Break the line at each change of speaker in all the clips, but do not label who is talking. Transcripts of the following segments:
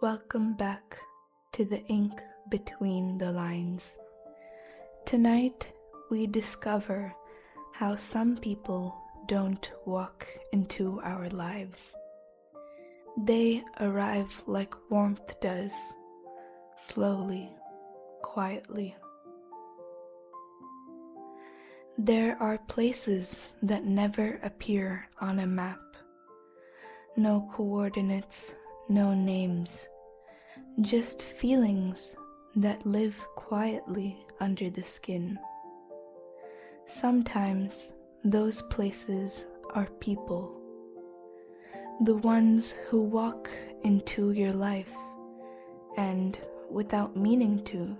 Welcome back to the ink between the lines. Tonight we discover how some people don't walk into our lives. They arrive like warmth does, slowly, quietly. There are places that never appear on a map. No coordinates, no names, just feelings that live quietly under the skin. Sometimes those places are people, the ones who walk into your life and, without meaning to,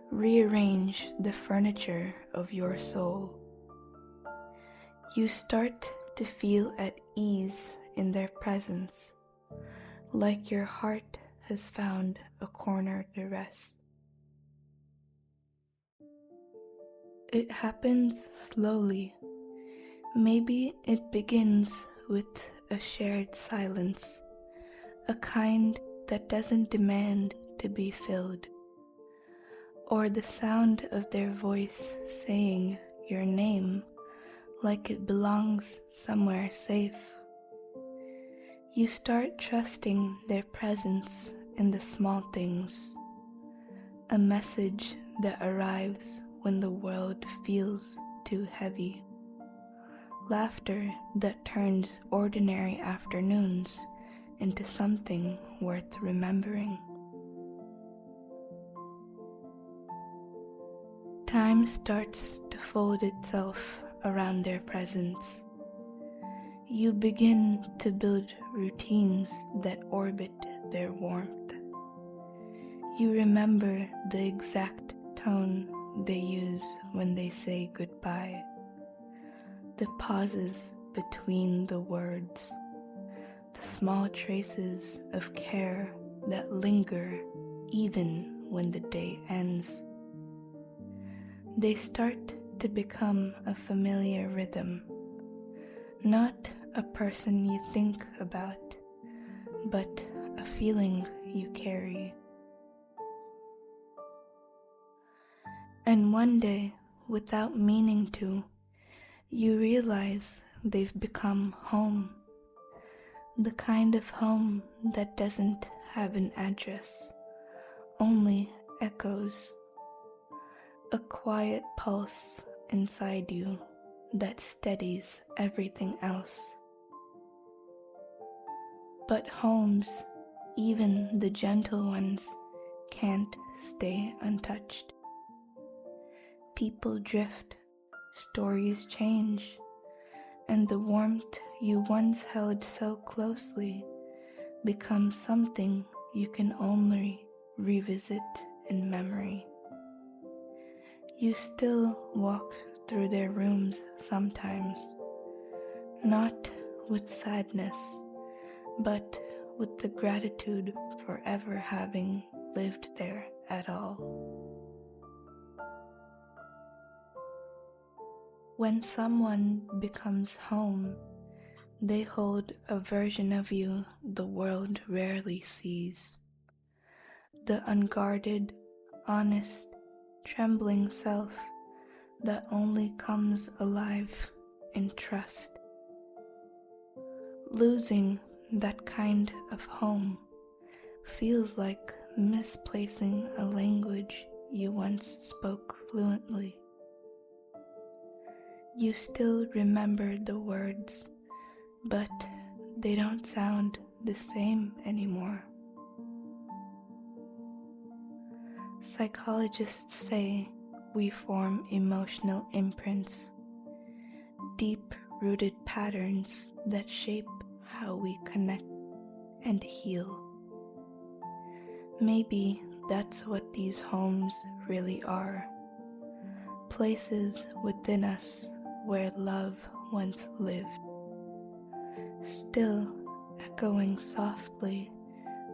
rearrange the furniture of your soul. You start to feel at ease in their presence, like your heart has found a corner to rest. It happens slowly. Maybe it begins with a shared silence, a kind that doesn't demand to be filled, or the sound of their voice saying your name like it belongs somewhere safe. You start trusting their presence in the small things, a message that arrives when the world feels too heavy, laughter that turns ordinary afternoons into something worth remembering. Time starts to fold itself around their presence. You begin to build routines that orbit their warmth. You remember the exact tone they use when they say goodbye, the pauses between the words, the small traces of care that linger even when the day ends. They start to become a familiar rhythm, not a person you think about, but a feeling you carry. And one day, without meaning to, you realize they've become home, the kind of home that doesn't have an address, only echoes, a quiet pulse inside you that steadies everything else. But homes, even the gentle ones, can't stay untouched. People drift, stories change, and the warmth you once held so closely becomes something you can only revisit in memory. You still walk through their rooms sometimes, not with sadness, but with the gratitude for ever having lived there at all. When someone becomes home, they hold a version of you the world rarely sees. The unguarded, honest, trembling self that only comes alive in trust. Losing that kind of home feels like misplacing a language you once spoke fluently. You still remember the words, but they don't sound the same anymore. Psychologists say we form emotional imprints, deep-rooted patterns that shape how we connect and heal. Maybe that's what these homes really are, places within us where love once lived, still echoing softly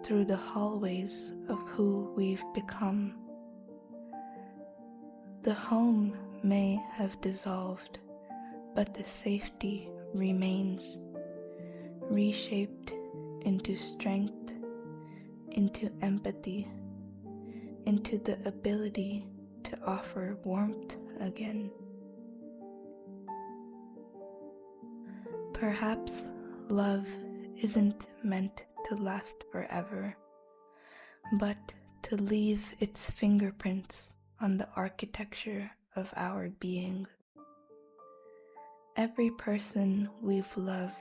through the hallways of who we've become. The home may have dissolved, but the safety remains, reshaped into strength, into empathy, into the ability to offer warmth again. Perhaps love isn't meant to last forever, but to leave its fingerprints on the architecture of our being. Every person we've loved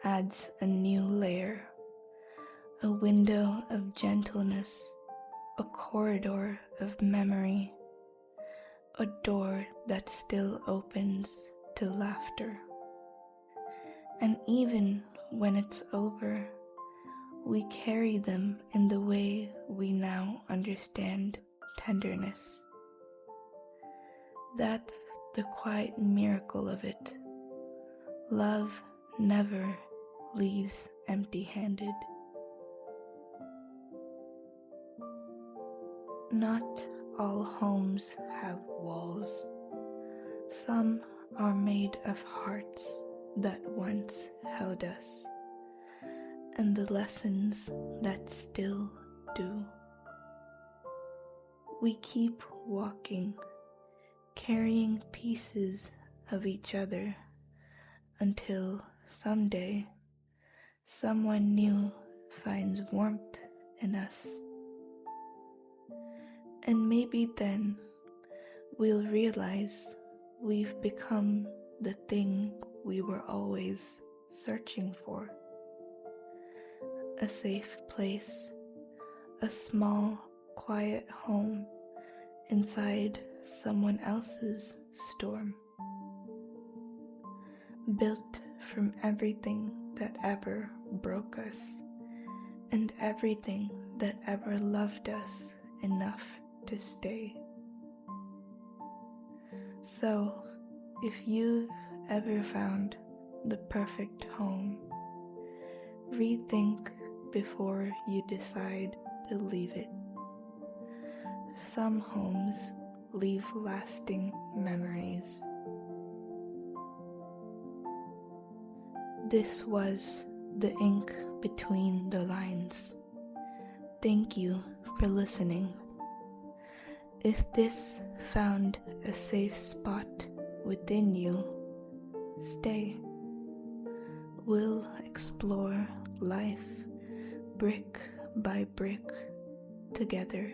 adds a new layer, a window of gentleness, a corridor of memory, a door that still opens to laughter. And even when it's over, we carry them in the way we now understand tenderness. That's the quiet miracle of it. Love never leaves empty-handed. Not all homes have walls. Some are made of hearts that once held us, and the lessons that still do. We keep walking, carrying pieces of each other until someday someone new finds warmth in us. And maybe then we'll realize we've become the thing we were always searching for. A safe place, a small, quiet home inside someone else's storm. Built from everything that ever broke us and everything that ever loved us enough to stay. So, if you've ever found the perfect home, rethink before you decide to leave it. Some homes leave lasting memories. This was the ink between the lines. Thank you for listening. If this found a safe spot within you, stay. We'll explore life brick by brick together.